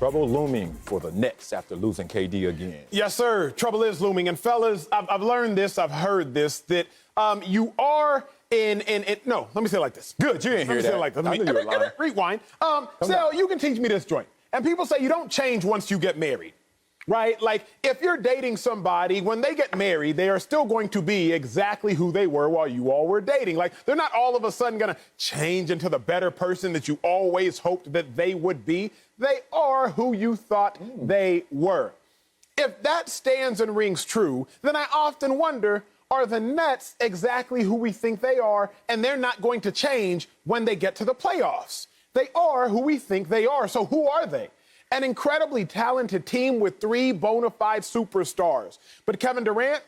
trouble looming for the Nets after losing KD again. Yes, sir. Trouble is looming. And fellas, I've learned this, I've heard this, that you are no, let me say it like this. Good, you didn't hear that. Let me say it like this. I knew you were lying. Rewind. Sal, you can teach me this joint. And people say you don't change once you get married, right? Like, if you're dating somebody, when they get married, they are still going to be exactly who they were while you all were dating. Like, they're not all of a sudden going to change into the better person that you always hoped that they would be. They are who you thought they were. If that stands and rings true, then I often wonder, are the Nets exactly who we think they are, and they're not going to change when they get to the playoffs? They are who we think they are. So who are they? An incredibly talented team with 3 bona fide superstars. But Kevin Durant,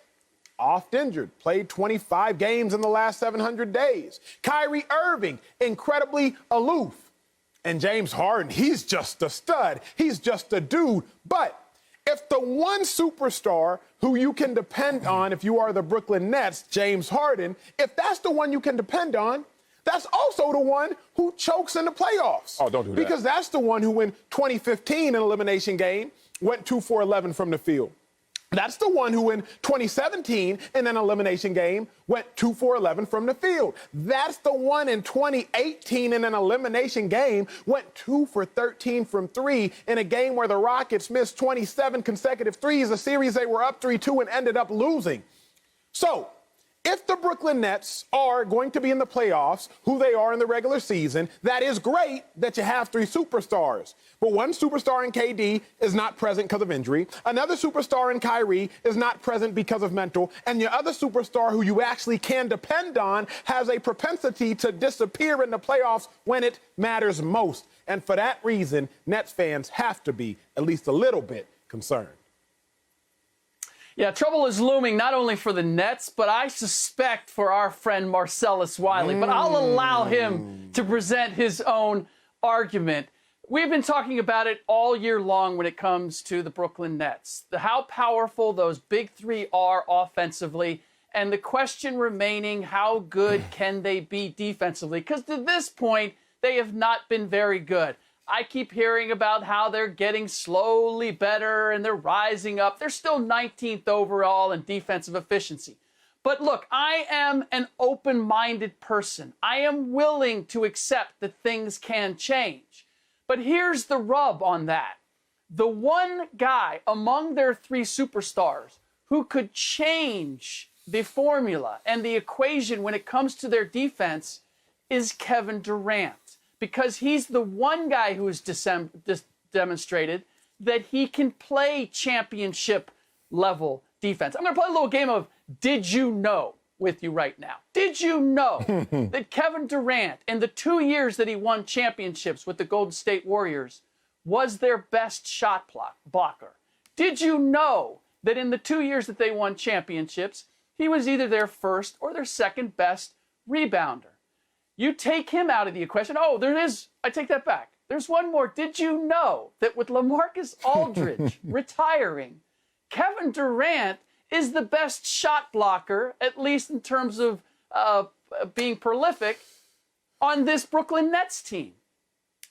oft injured, played 25 games in the last 700 days. Kyrie Irving, incredibly aloof. And James Harden, he's just a stud. He's just a dude. But if the one superstar who you can depend on if you are the Brooklyn Nets, James Harden, if that's the one you can depend on, that's also the one who chokes in the playoffs. Oh, don't do that. Because that's the one who in 2015 in elimination game went 2 for 11 from the field. That's the one who in 2017 in an elimination game went 2 for 11 from the field. That's the one in 2018 in an elimination game went 2 for 13 from 3 in a game where the Rockets missed 27 consecutive threes, a series they were up 3-2 and ended up losing. So, if the Brooklyn Nets are going to be in the playoffs, who they are in the regular season, that is great that you have 3 superstars. But one superstar in KD is not present because of injury. Another superstar in Kyrie is not present because of mental. And your other superstar who you actually can depend on has a propensity to disappear in the playoffs when it matters most. And for that reason, Nets fans have to be at least a little bit concerned. Yeah, trouble is looming not only for the Nets, but I suspect for our friend Marcellus Wiley. But I'll allow him to present his own argument. We've been talking about it all year long when it comes to the Brooklyn Nets, how powerful those big 3 are offensively, and the question remaining, how good can they be defensively? Because to this point, they have not been very good. I keep hearing about how they're getting slowly better and they're rising up. They're still 19th overall in defensive efficiency. But look, I am an open-minded person. I am willing to accept that things can change. But here's the rub on that. The one guy among their 3 superstars who could change the formula and the equation when it comes to their defense is Kevin Durant. Because he's the one guy who has demonstrated that he can play championship-level defense. I'm going to play a little game of Did You Know with you right now. Did you know that Kevin Durant, in the 2 years that he won championships with the Golden State Warriors, was their best shot blocker? Did you know that in the 2 years that they won championships, he was either their first or their second best rebounder? You take him out of the equation. Oh, I take that back. There's one more. Did you know that with LaMarcus Aldridge retiring, Kevin Durant is the best shot blocker, at least in terms of being prolific, on this Brooklyn Nets team?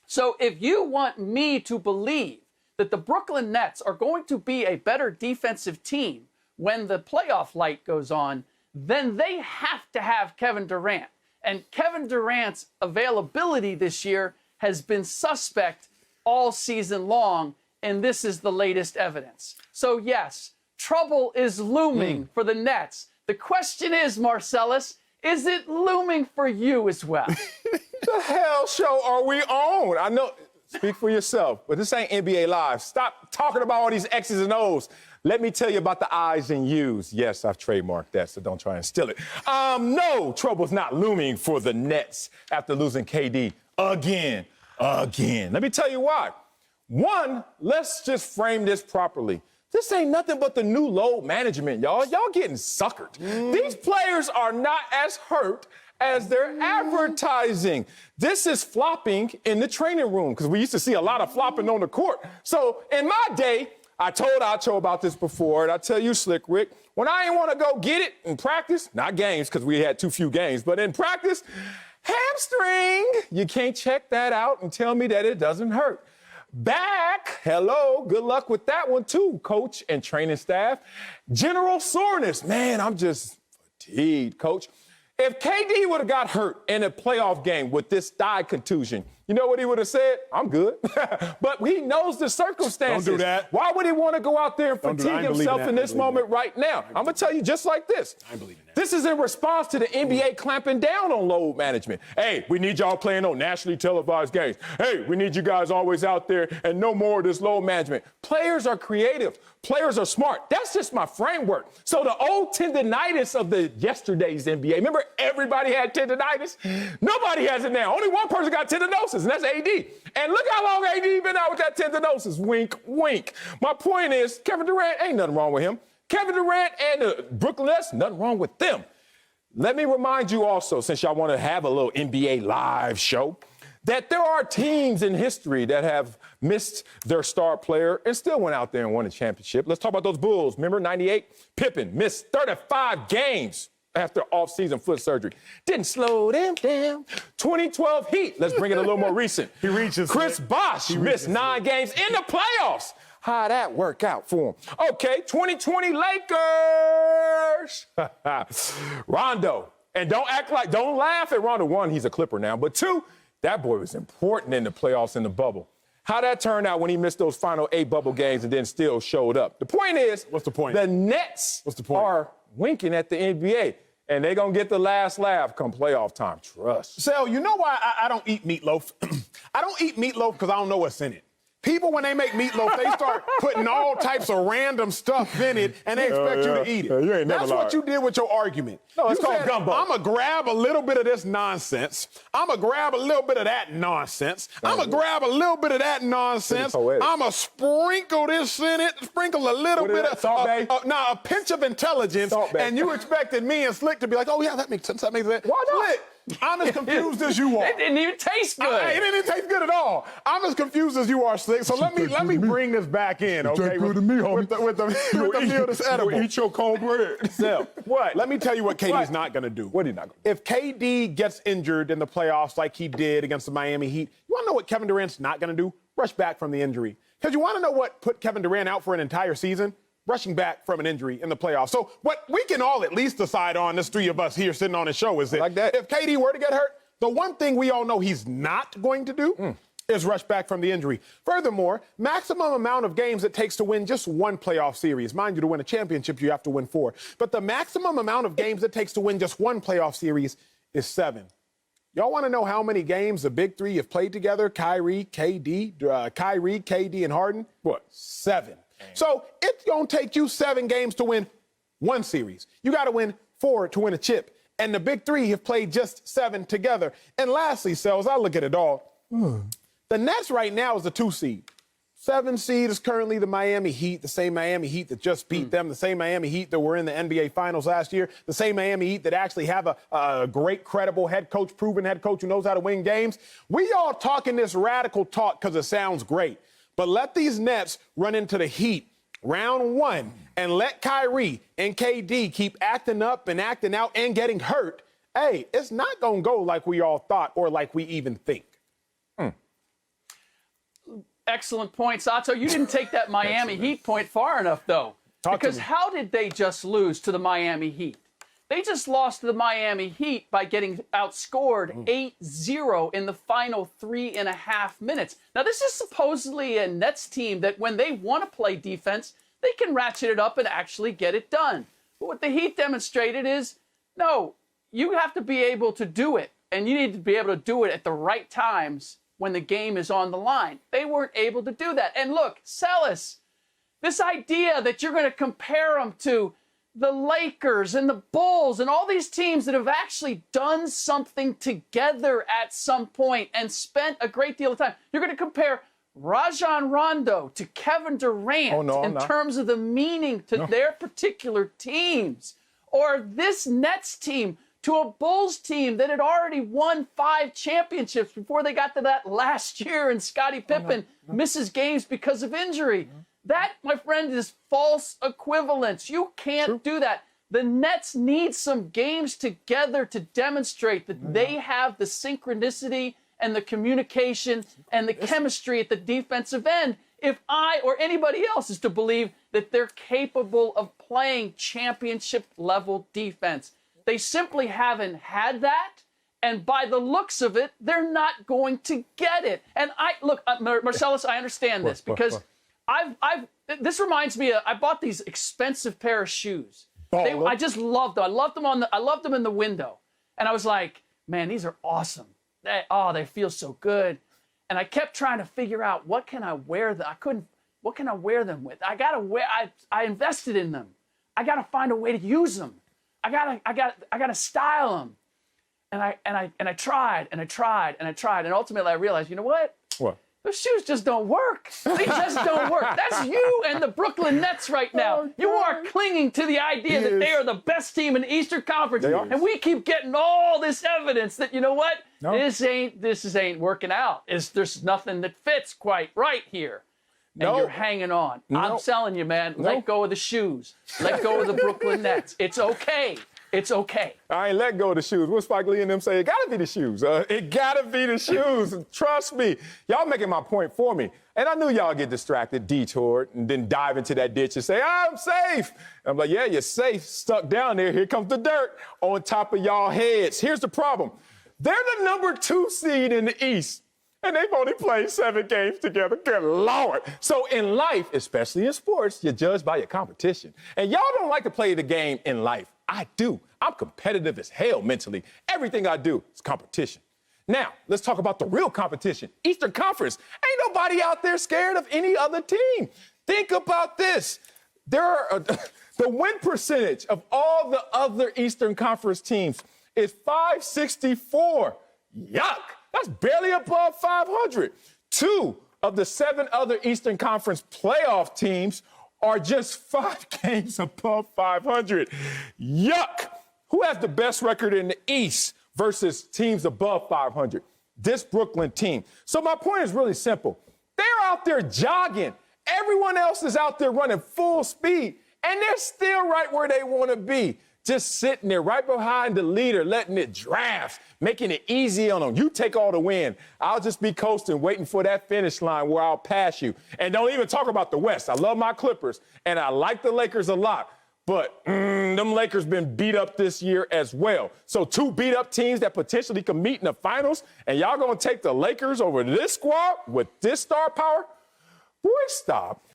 So if you want me to believe that the Brooklyn Nets are going to be a better defensive team when the playoff light goes on, then they have to have Kevin Durant. And Kevin Durant's availability this year has been suspect all season long, and this is the latest evidence. So yes, trouble is looming for the Nets. The question is, Marcellus, is it looming for you as well? The hell show are we on? I know, speak for yourself, but this ain't NBA Live. Stop talking about all these X's and O's. Let me tell you about the I's and U's. Yes, I've trademarked that, so don't try and steal it. No, trouble's not looming for the Nets after losing KD again. Let me tell you why. One, let's just frame this properly. This ain't nothing but the new load management, y'all. Y'all getting suckered. These players are not as hurt as they're advertising. This is flopping in the training room, because we used to see a lot of flopping on the court. So in my day, I told Acho about this before, and I tell you, Slick Rick, when I ain't want to go get it in practice, not games because we had too few games, but in practice, hamstring. You can't check that out and tell me that it doesn't hurt. back. Hello. Good luck with that one, too, coach and training staff. General soreness. Man, I'm just fatigued, coach. If KD would have got hurt in a playoff game with this thigh contusion, you know what he would have said? I'm good. But he knows the circumstances. Don't do that. Why would he want to go out there and fatigue himself in this moment right now? I'm going to tell you just like this. I believe in that. This is in response to the NBA clamping down on load management. Hey, we need y'all playing on nationally televised games. Hey, we need you guys always out there and no more of this load management. Players are creative. Players are smart. That's just my framework. So the old tendinitis of the yesterday's NBA, remember everybody had tendinitis? Nobody has it now. Only one person got tendinosis, and that's AD. And look how long AD been out with that tendinosis. Wink, wink. My point is, Kevin Durant, ain't nothing wrong with him. Kevin Durant and the Brooklyn Nets, nothing wrong with them. Let me remind you also, since y'all want to have a little NBA live show, that there are teams in history that have missed their star player and still went out there and won a championship. Let's talk about those Bulls. Remember, 98? Pippen missed 35 games after off-season foot surgery. Didn't slow them down. 2012 Heat. Let's bring it a little more recent. He reaches. Chris Bosh missed 9 games in the playoffs. How'd that work out for him? Okay, 2020 Lakers. Rondo. And don't laugh at Rondo. 1, he's a Clipper now. But 2, that boy was important in the playoffs in the bubble. How'd that turn out when he missed those final 8 bubble games and then still showed up? The point is, what's the point? The Nets are winking at the NBA. And they're going to get the last laugh come playoff time. Trust. Sal, you know why I don't eat meatloaf? I don't eat meatloaf because I don't know what's in it. People, when they make meatloaf, they start putting all types of random stuff in it, and they expect you to eat it. You ain't never That's what lied. you did with your argument. No, it's You called said, gumbo. I'm going to grab a little bit of this nonsense. I'm going to grab a little bit of that nonsense. I'm going to grab a little bit of that nonsense. Pretty poetic. I'm going to sprinkle this in it, sprinkle a little What is bit that, of Salt Bae? a pinch of intelligence, Salt Bae. and you expected me and Slick to be like, oh, yeah, that makes sense. That makes sense. Why not? Slick, I'm as confused as you are. It didn't even taste good. It didn't taste good at all. I'm as confused as you are, Slick. So let me bring this back in, okay? good to me, homie. With the meal that's edible. Eat your cornbread. Sal, What? Let me tell you what KD's What? not going to do. What he not gonna do? If KD gets injured in the playoffs like he did against the Miami Heat, you want to know what Kevin Durant's not going to do? Rush back from the injury. Because you want to know what put Kevin Durant out for an entire season? Rushing back from an injury in the playoffs. So what we can all at least decide on, this 3 of us here sitting on the show, is that like that. if KD were to get hurt, the one thing we all know he's not going to do is rush back from the injury. Furthermore, maximum amount of games it takes to win just 1 playoff series. Mind you, to win a championship, you have to win 4. But the maximum amount of games it takes to win just 1 playoff series is 7. Y'all want to know how many games the big 3 have played together? Kyrie, KD, and Harden? What? 7. So it's going to take you 7 games to win 1 series. You got to win 4 to win a chip. And the big 3 have played just 7 together. And lastly, Sells, I look at it all. The Nets right now is the 2 seed. 7 seed is currently the Miami Heat, the same Miami Heat that just beat them, the same Miami Heat that were in the NBA Finals last year, the same Miami Heat that actually have a great, credible head coach, proven head coach who knows how to win games. We all talking this radical talk because it sounds great. But let these Nets run into the Heat round 1 and let Kyrie and KD keep acting up and acting out and getting hurt. Hey, it's not going to go like we all thought or like we even think. Excellent point, Acho. You didn't take that Miami Heat point far enough, though. Because how did they just lose to the Miami Heat? They just lost to the Miami Heat by getting outscored 8-0 in the final 3.5 minutes. Now, this is supposedly a Nets team that when they want to play defense, they can ratchet it up and actually get it done. But what the Heat demonstrated is, no, you have to be able to do it, and you need to be able to do it at the right times when the game is on the line. They weren't able to do that. And look, Marcellus, this idea that you're going to compare them to the Lakers and the Bulls and all these teams that have actually done something together at some point and spent a great deal of time. You're going to compare Rajon Rondo to Kevin Durant in terms of the meaning to their particular teams. Or this Nets team to a Bulls team that had already won 5 championships before they got to that last year and Scottie Pippen misses games because of injury. That, my friend, is false equivalence. You can't do that. The Nets need some games together to demonstrate that they have the synchronicity and the communication and the chemistry at the defensive end if I or anybody else is to believe that they're capable of playing championship-level defense. They simply haven't had that, and by the looks of it, they're not going to get it. And Marcellus, I understand this because this reminds me I bought these expensive pair of shoes. I just loved them. I loved them in the window. And I was like, man, these are awesome. They feel so good. And I kept trying to figure out what can I wear them. What can I wear them with? I invested in them. I gotta find a way to use them. I gotta style them. And I tried and I tried and I tried. And ultimately I realized, you know what? What? Those shoes just don't work. They just don't work. That's you and the Brooklyn Nets right now. Oh, you are clinging to the idea that they are the best team in the Eastern Conference. And we keep getting all this evidence that, you know what? No. This ain't working out. There's nothing that fits quite right here. And you're hanging on. I'm telling you, man, let go of the shoes. Let go of the Brooklyn Nets. It's okay. It's okay. I ain't let go of the shoes. What Spike Lee and them say? It gotta be the shoes. It gotta be the shoes. Trust me. Y'all making my point for me. And I knew y'all get distracted, detoured, and then dive into that ditch and say, I'm safe. And I'm like, yeah, you're safe. Stuck down there. Here comes the dirt on top of y'all heads. Here's the problem. They're the number 2 seed in the East. And they've only played 7 games together. Good Lord. So in life, especially in sports, you're judged by your competition. And y'all don't like to play the game in life. I do. I'm competitive as hell mentally. Everything I do is competition. Now, let's talk about the real competition. Eastern Conference. Ain't nobody out there scared of any other team. Think about this. The win percentage of all the other Eastern Conference teams is .564. Yuck. That's barely above 500. 2 of the 7 other Eastern Conference playoff teams are just 5 games above 500. Yuck! Who has the best record in the East versus teams above 500? This Brooklyn team. So my point is really simple. They're out there jogging. Everyone else is out there running full speed, and they're still right where they want to be. Just sitting there right behind the leader, letting it draft, making it easy on them. You take all the win. I'll just be coasting, waiting for that finish line where I'll pass you. And don't even talk about the West. I love my Clippers, and I like the Lakers a lot. But them Lakers been beat up this year as well. So 2 beat-up teams that potentially can meet in the finals, and y'all going to take the Lakers over this squad with this star power? Boy, stop.